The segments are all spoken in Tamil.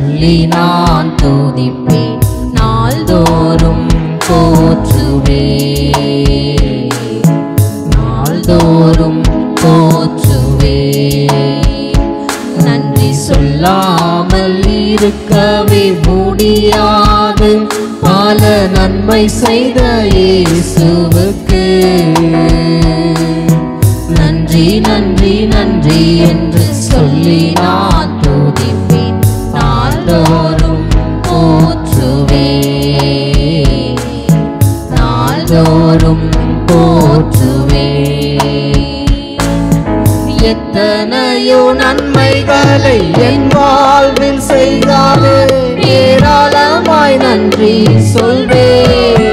சொல்லி நான் துதிப்பேன், நாள்தோறும் போற்றுவேன், நாள்தோறும் போற்றுவேன். நன்றி சொல்லாமல் இருக்கவே முடியாது, பல நன்மை செய்த இயேசுவுக்கு நன்றி நன்றி நன்றி என்று சொல்லி நான் துதிப்பேன், நாள்தோறும் போற்றுவேன், நாள்தோறும் போற்றுவேன். எத்தனையோ நன்மைகளை என் வாழ்வில் செய்தாலே ஏராளமாய் நன்றி சொல்வேன்.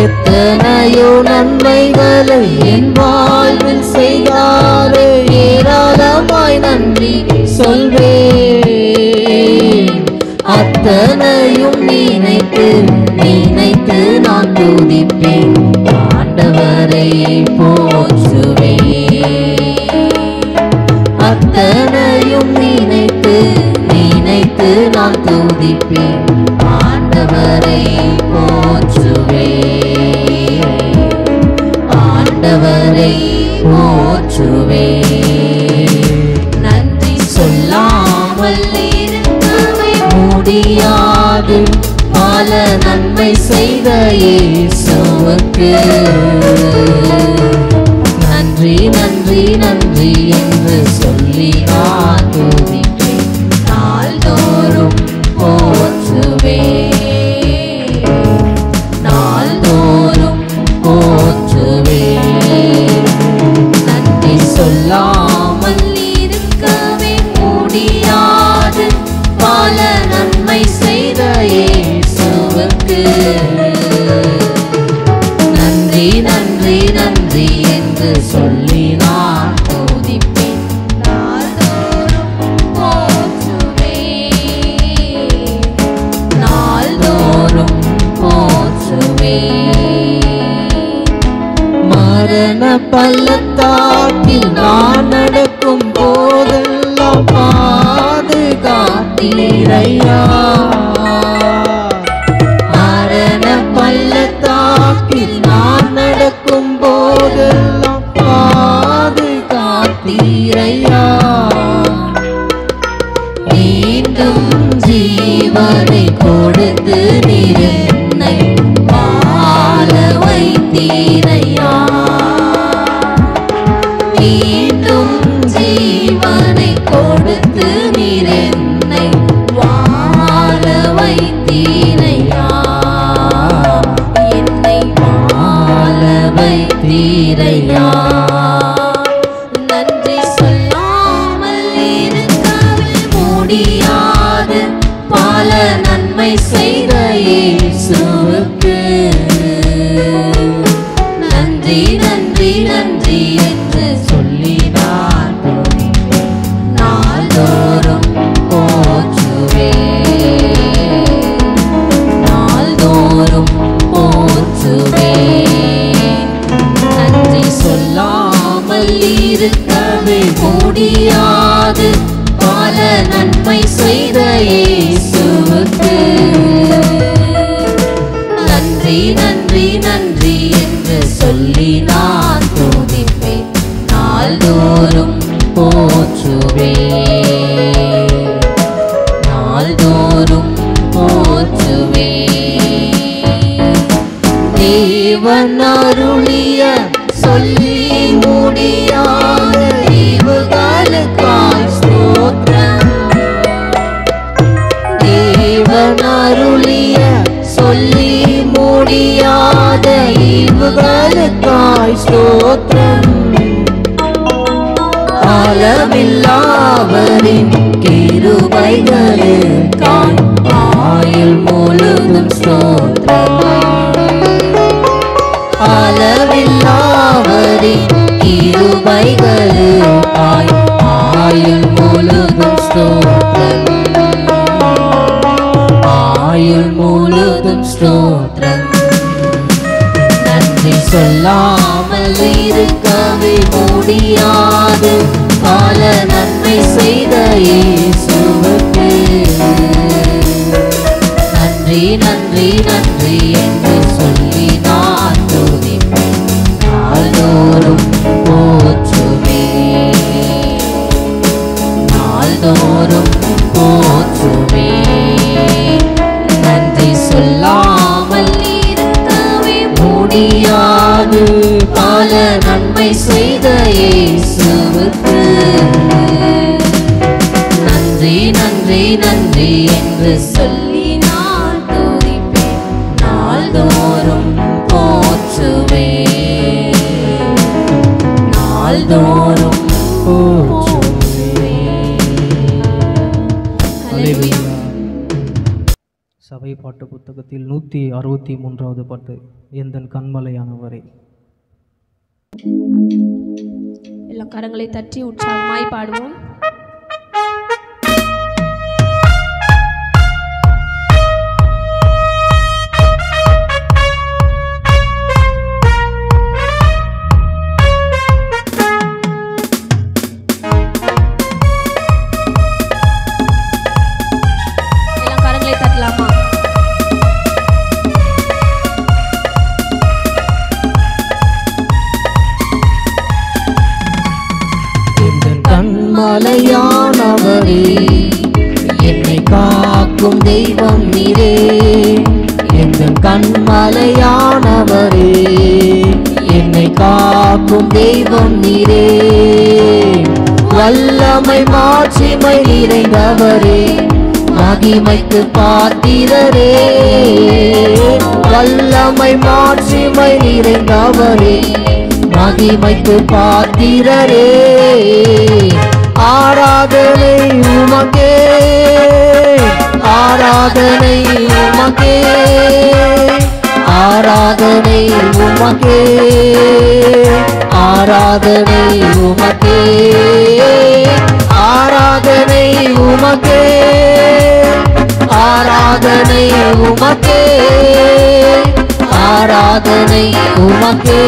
எத்தனையோ நன்மைகளை என் வாழ்வில் செய்தாலே ஏராளமாய் நன்றி சொல்வேன். அத்தனையும் நினைத்து நினைத்து நான் துதிப்பேன், ஆண்டவரை போற்றுவேன். அத்தனையும் நினைத்து நினைத்து நான் துதிப்பேன், ஆண்டவரை போற்றுவேன், ஆண்டவரை போற்றுவேன். நன்றி சொல்லாமல் இருக்கவே முடியாது, பல நன்மை செய்த இயேசுவுக்கு நன்றி நன்றி நன்றி என்று சொல்லி நான் துதிப்பேன், நாள்தோறும் போற்றுவேன், நாள்தோறும் போற்றுவேன். நன்றி சொல்லாமல் இருக்கவே முடியாது, பல நன்மை செய்த இயேசுவுக்கு நன்றி நன்றி நன்றி என்று சொல்லி நான் துதிப்பேன், நாள்தோறும் போற்றுவேன், நாள்தோறும் போற்றுவேன். மரண பள்ளத்தாக்கில் நான் நடக்கும் போதெல்லாம் பாதுகாத்தீரையா, மரண பள்ளத்தாக்கில் நான் நடக்கும் போதெல்லாம் பாதுகாத்தீரையா. மீண்டும் ஜீவனை கொடுத்து நீர் என்னை வாழ வைத்தீரையா, மீண்டும் ஜீவனை கொடுத்து நீர் என்னை வாழ வைத்தீரையா, என்னை வாழ வைத்தீரையா. நன்றி சொல்லாமல் இருக்கவே முடியாது, பல நன்மை செய்த இயேசுவுக்கு நன்றி நன்றி நன்றி என்று சொல்லி நான் துதிப்பேன், நாள்தோறும் போற்றுவேன், நாள்தோறும் போற்றுவேன். நன்றி சொல்லாமல் இருக்கவே முடியாது, பல நன்மை செய்த இயேசுவுக்கு நன்றி நன்றி நன்றி என்று சொல்லி நான் துதிப்பேன், நாள்தோறும் போற்றுவேன், நாள்தோறும் போற்றுவேன். தேவன் அருளிய சொல்லி முடியாத ஈவுகளுக்காய் ஸ்தோத்திரம், தேவன் அருளிய சொல்லி முடியாத ஈவுகளுக்காய் ஸ்தோத்திரம். அளவில்லாவரின் கிருபைகளுக்காய் ஆயுள் முழுதும் ஸ்தோத்திரம், அளவில்லாவரின் கிருபைகளுக்காய் ஆயுள் முழுதும் ஸ்தோத்திரம், ஆயுள் முழுதும் ஸ்தோத்திரம். நன்றி சொல்லாமல் இருக்கவே முடியாது, பல நன்மை செய்த இயேசுவுக்கு நன்றி நன்றி என்று சொல்லி நான் துதிப்பேன். நாள்தோறும் போற்றுவேன், நாள்தோறும் போற்றுவேன். நன்றி சொல்லாமல் இருக்கவே முடியாது, பல நன்மை செய்த இயேசுவுக்கு நன்றி நன்றி நன்றி என்று சொல்லி நான் துதிப்பேன். நாள்தோறும் போற்றுவேன், நாள்தோறும் போற்றுவேன். ஹல்லேலூயா. சபை பாட்டு புத்தகத்தில் 163வது பாட்டு, எந்தன் கண்மலையானவரே. எல்லா கரங்களை தட்டி உற்சாகமாய் பாடுவோம். மலையானவரே, என்னை காக்கும் தெய்வம் நீரே. எந்தன் கண்மலையானவரே, என்னை காக்கும் தெய்வம் நீரே. வல்லமை மாட்சிமை நிறைந்தவரே, மகிமைக்கு பாத்திரரே. வல்லமை மாட்சிமை நிறைந்தவரே, மகிமைக்கு பாத்திரரே. ஆராதனை உமக்கே, ஆராதனை உமக்கே, ஆராதனை உமக்கே, ஆராதனை உமக்கே, ஆராதனை உமக்கே, ஆராதனை உமக்கே, ஆராதனை உமக்கே,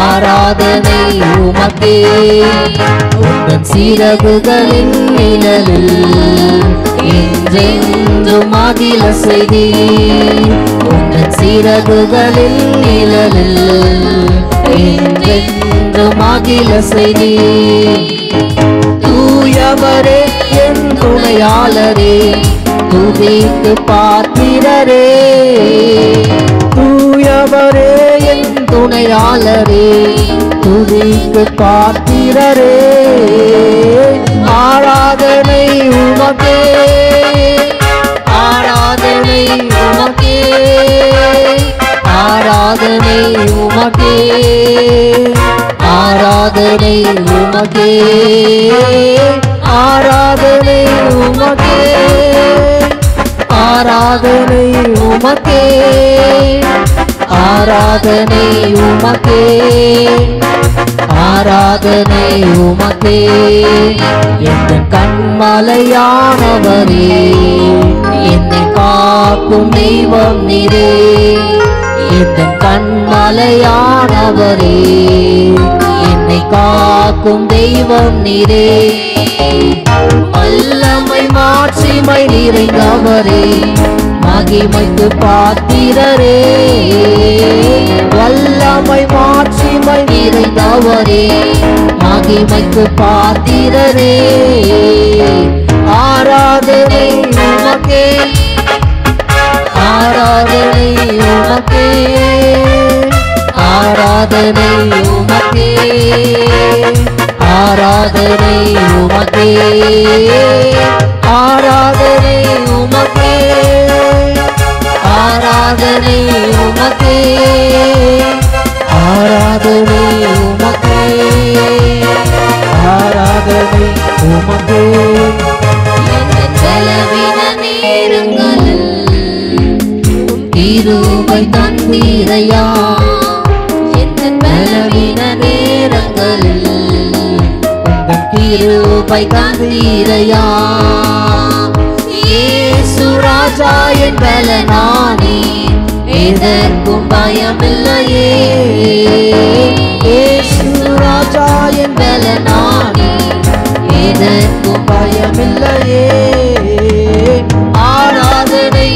ஆராதனை உமக்கே. உந்தன் சிறகுகளின் நிழலில் என்றென்றும் மகிழ செய்தி. உந்தன் சிறகுகளின் நிழலில் என்றென்றும் மகிழ செய்தி. தூயவரே என் துணையாளரே, துதிக்கு பாத்திரரே. தூயவரே என் துணையாளரே, துதிக்கு பாத்திரரே. ஆராதனை உமக்கே, ஆராதனை உமக்கே, ஆராதனை உமக்கே, ஆராதனை உமக்கே, ஆராதனை உமக்கே, ஆராதனை உமக்கே, ஆராதனை உமக்கே, ஆராதனை உமக்கே. எந்தன் கண்மலையானவரே, என்னை காக்கும் தெய்வம் நீரே. எந்தன் கண்மலையானவரே, என்னை காக்கும் தெய்வம் நீரே. வல்லமை மாட்சிமை நிறைந்தவரே, மகிமைக்கு பாத்திரரே. வல்லமை மாட்சிமை நிறைந்தவரே, மகிமைக்கு பாத்திரரே. ஆராதனை உமக்கே, ஆராதனை உமக்கே, ஆராதனை உமக்கே, ஆராதனை உமக்கே, ஆராதனை உமக்கே, ஆராதனை உமக்கே, ஆராதனை உமக்கே, ஆராதனை உமக்கே. எந்தன் பலவீன நேரங்களில் கிருபை தந்தீரையா. எந்தன் பலவீன நேரங்களில் உந்தன் கிருபை தந்தீரையா. இயேசு ராஜா என் பலனானே, எதற்கும் பயமில்லையே. இயேசு ராஜா என் பலனானே, எதற்கும் பயமில்லையே. ஆராதனை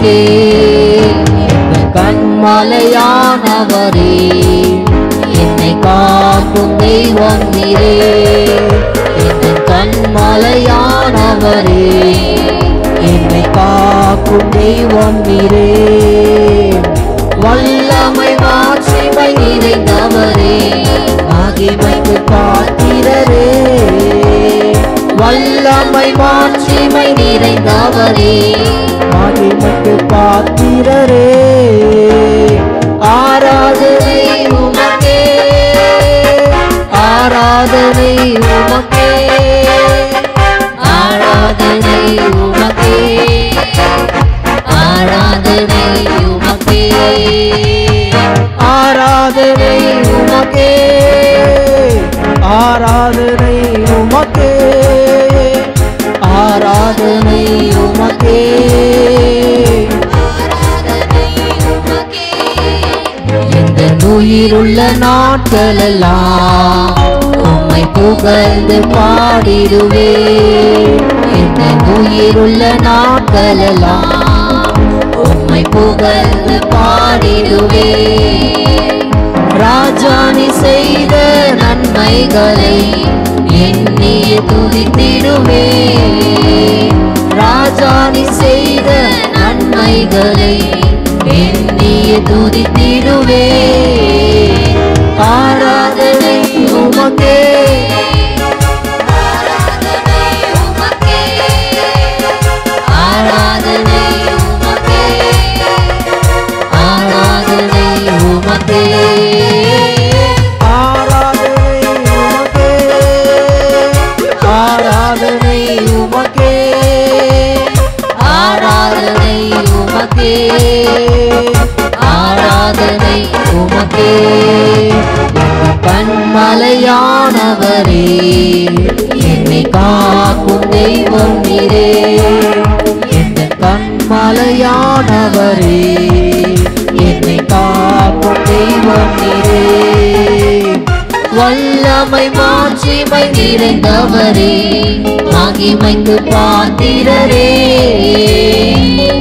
உமக்கே. எங்கள் கண்மலையானவரே, என்னை காக்கும் தெய்வம் நீரே. எங்கள் கண்மலையானவரே, என்னை காக்கும் தெய்வம் நீரே. வல்லமை மாட்சிமை நிறைந்தவரே, மகிமைக்கு பாத்திரரே. வல்லமை மாட்சிமை நிறைந்தவரே, மகிமைக்கு பாத்திரரே. ஆராதனை உமக்கே, ஆராதனை உமக்கே, ஆராதனை உமக்கே, ஆராதனை உமக்கே, ஆராதனை உமக்கே, ஆராதனை உமக்கே, ஆராதனை உமக்கே, ஆராதனை உமக்கே. எந்த உயிருள்ள நாட்களெல்லாம் உம்மை புகழ்ந்து பாடிடுவே. எந்த உயிருள்ள நாட்களெல்லாம் உம்மை புகழ்ந்து பாடிடுவே. ராஜானி செய்த நன்மைகளை எண்ணிய துதித்திடுவே. ராஜானி செய்த நன்மைகளை எண்ணிய துதித்திடுவே. ஆராதனை உமக்கே, ஆராதனை உமக்கே, ஆராதனை உமக்கே, ஆராதனை உமக்கே, ஆராதனை உமக்கே, ஆராதனை உமக்கே, ஆராதனை உமக்கே, ஆராதனை உமக்கே. கண்மலையானவரே, என்னை காக்கும் தெய்வம் நீரே. எந்த கண்மலையானவரே, என்னை காக்கும் தெய்வம் நீரே. வல்லமை மாட்சிமை நிறைந்தவரே, மகிமைக்கு பாத்திரரே.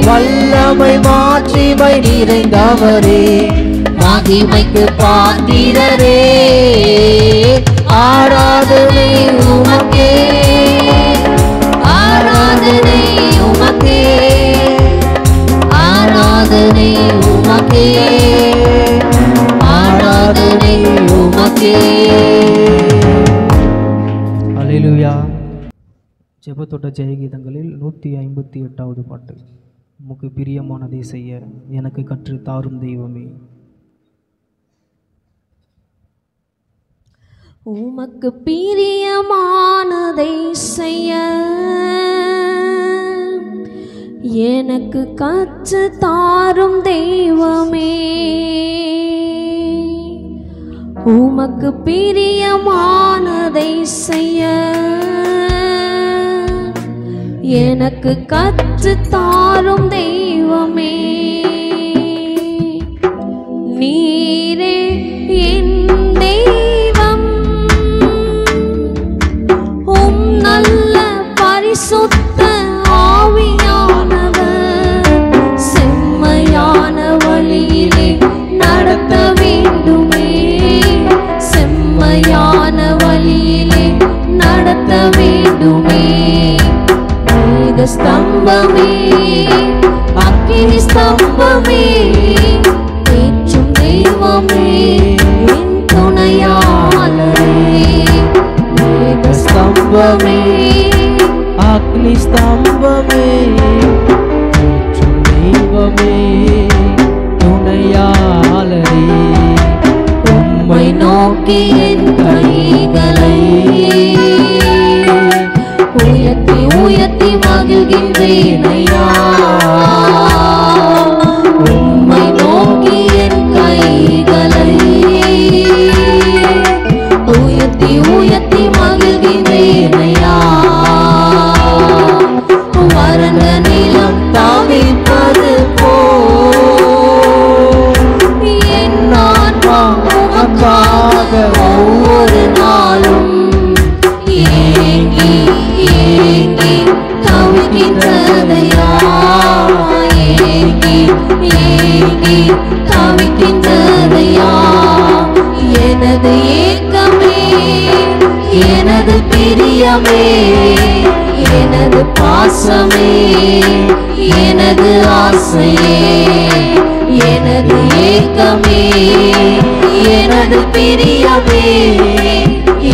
வல்லமை மாட்சிமை நிறைந்தவரே, மகிமைக்கு பாத்திரரே. ஆராதனை உமக்கே, ஆராதனை உமக்கே, ஆராதனை உமக்கே, ஆராதனை உமக்கே. அல்லேலூயா. ஜெபத்தோட்ட ஜெயகீதங்களில் 158வது பாட்டு. உமக்கு பிரியமானதை செய்ய எனக்கு கற்று தாரும் தெய்வமே. உமக்கு பிரியமானதை செய்ய எனக்கு கற்று தாரும் தெய்வமே. உமக்கு பிரியமானதை செய்ய எனக்கு கற்று தாரும் தெய்வமே. நீரே என் தெய்வம், உம் நல்ல பரிசுத்த ஆவியானவர் செம்மையான வழியிலே நடத்த வேண்டுமே. செம்மையான வழியிலே நடத்த வேண்டுமே. மேக ஸ்தம்பமே, அக்கினி ஸ்தம்பமே, ஏற்றும் தெய்வமே, என் துணையாளரே. மேக ஸ்தம்பமே, அக்னி ஸ்தம்பமே, ஏற்றும் தெய்வமே, துணையாளரே. உம்மை நோக்கி என் கைகளை உயர்த்தி உயர்த்தி மகிழ்கின்றேன் ஐயா. உம்மை நோக்கி என் கைகளை உயர்த்தி உயர்த்தி மகிழ்கின்றேன் ஐயா. வறண்ட நிலம் தாவிப்பது போல் என் ஆன்மா உமக்காக ஒவ்வொரு நாளும் ஏங்கி ஏங்கி தவிக்கின்றதையா. பிரியமே எனது பாசமே எனது ஆசையே எனது ஏக்கமே எனது பிரியமே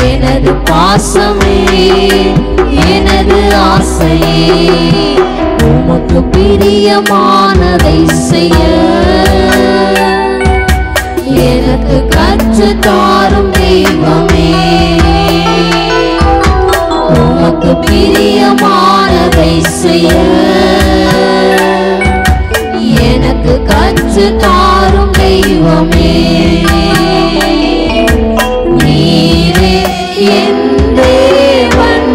எனது பாசமே எனது ஆசையே உமக்கு பிரியமானதை செய்ய எனக்கு கற்றுத் தாரும் தெய்வமே உமக்கு பிரியமானதை செய்ய எனக்கு கற்றுத் தாரும் தெய்வமே நீரே என் தேவன்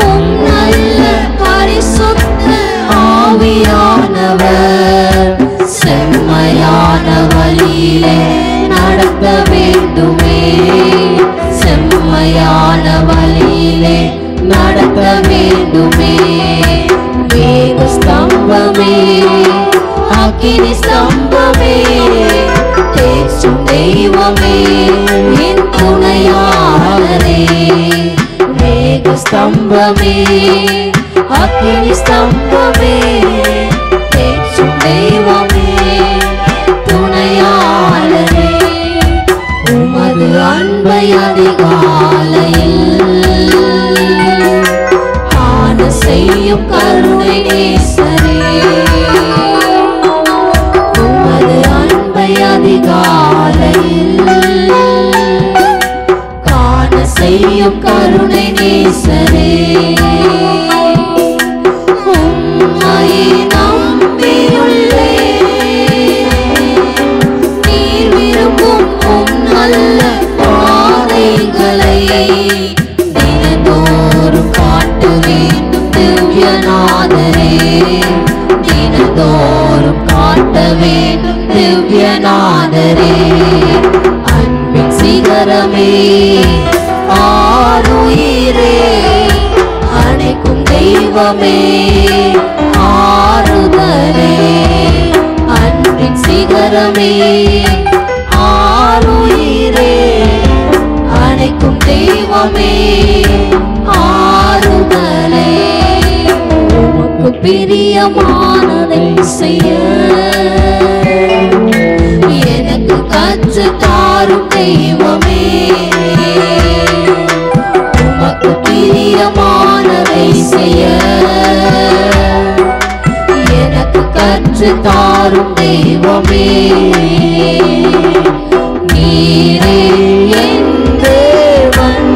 உம் நல்ல பரிசுத்த ஆவியானவர் செம்மையான வழியிலே நடத்த வேண்டுமே செம்மையான வழியிலே நடத்த வேண்டுமே மேக ஸ்தம்பமே அக்கினி ஸ்தம்பமே தேற்றும் தெய்வமே என் துணையாளரே மேக ஸ்தம்பமே அக்கினி ஸ்தம்பமே தேற்றும் தெய்வமே துணையாளரே உமது அன்பை அதிகாலையில் ஆன செய்யும் கருணை நேசரே உமது அன்பை அதிகாலையில் காண செய்யும் கருணை நேசரே உம்மையை நம்பியுள்ளேன் நீர் விரும்பும் உம் நல்ல பாதைகளை தினந்தோறும் காட்ட வேண்டும் திவ்யநாதரே தினந்தோறும் காட்ட வேண்டும் திவ்யநாதரே அன்பின் சிகரமே ஆருயிரே அணைக்கும் தெய்வமே ஆறுதலே அன்பின் சிகரமே ஆருயிரே அணைக்கும் தெய்வமே ஆறுதலே உமக்கு பிரியமானதை செய்ய எனக்கு கற்றுத் தாரும் தெய்வமே உமக்கு பிரியமானதை செய்ய எனக்கு கற்றுத் தாரும் தெய்வமே நீரே என் தேவன்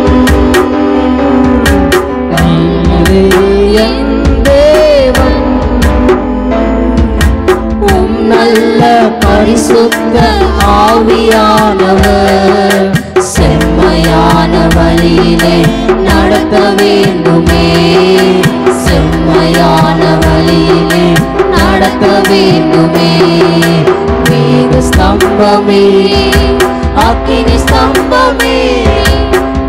என் தேவன் உம் நல்ல பரிசுத்த ஆவியானவர் செம்மையான வழியிலே நடத்த வேண்டுமே செம்மையான வழியிலே நடத்த வேண்டுமே மேக ஸ்தம்பமே அக்கினி ஸ்தம்பமே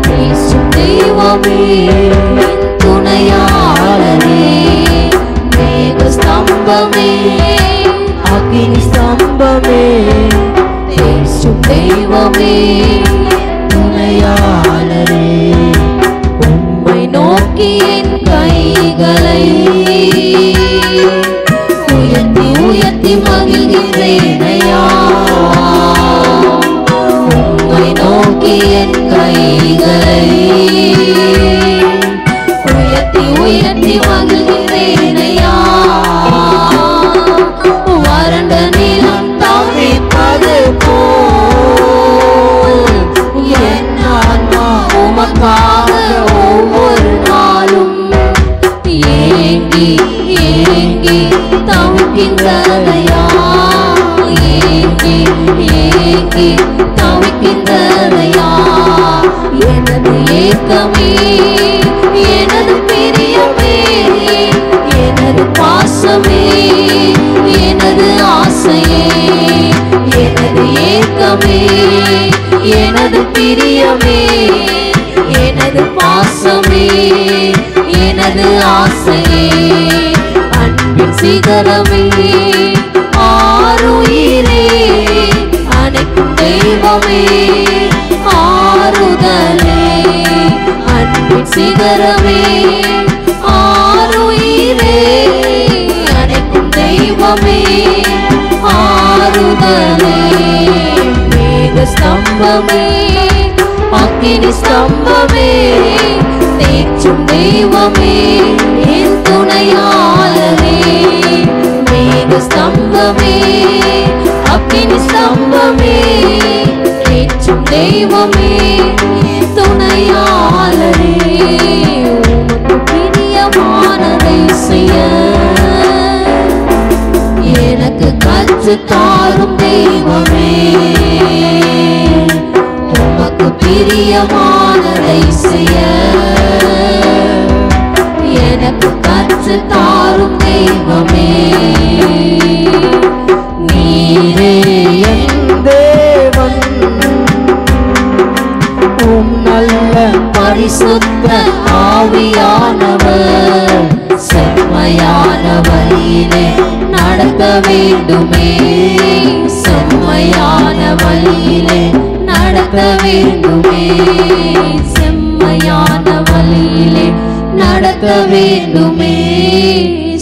பேசும் தெய்வமே என் துணையாளரே மேக ஸ்தம்பமே அக்கினி ஸ்தம்பமே பேசும் தெய்வமே துணையாளரே உம்மை நோக்கி என் கைகளை உயர்த்தி உயர்த்தி மகிழ்கின்றேனையா உம்மை நோக்கி என் கைகளை உயர்த்தி உயர்த்தி மகிழ்கின்றேனையா வறண்ட நிலம் தவிப்பது போல் என் ஆன்மா உமக்காக ஒவ்வொரு நாளும் ஏங்கி ஏங்கி தவிக்கின்றதையா ஏங்கி ஏங்கி தவிக்கின்றதையா எனது ஏக்கமே எனது பிரியமே எனது பாசமே எனது ஆசையே எனது ஏக்கமே எனது பிரியமே எனது பாசமே எனது ஆசையே அன்பின் சிகரமே ஆருயிரே அணைக்கும் தெய்வமே ஆறுதலே சிகரமே ஆருயிரே அனைக்கும் தெய்வமே ஆறுதலே மேக ஸ்தம்பமே அக்கினி ஸ்தம்பமே தேற்றும் தெய்வமே என் துணையாளரே மேக ஸ்தம்பமே அக்கினி ஸ்தம்பமே தேற்றும் தெய்வமே என் துணையாளரே உமக்கு பிரியமானதை செய்ய எனக்கு கற்று தாரும் தெய்வமே உமக்கு பிரியமானதை செய்ய எனக்கு கற்று தாரும் தெய்வமே நீரே என் தேவன் உம் நல்ல பரிசுத்த ஆவியானவர் செம்மையான வழியிலே நடத்த வேண்டுமே செம்மையான வழியிலே நடத்த வேண்டுமே செம்மையான வழியிலே நடத்த வேண்டுமே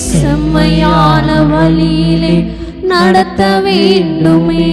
செம்மையான வழியிலே நடத்த வேண்டுமே.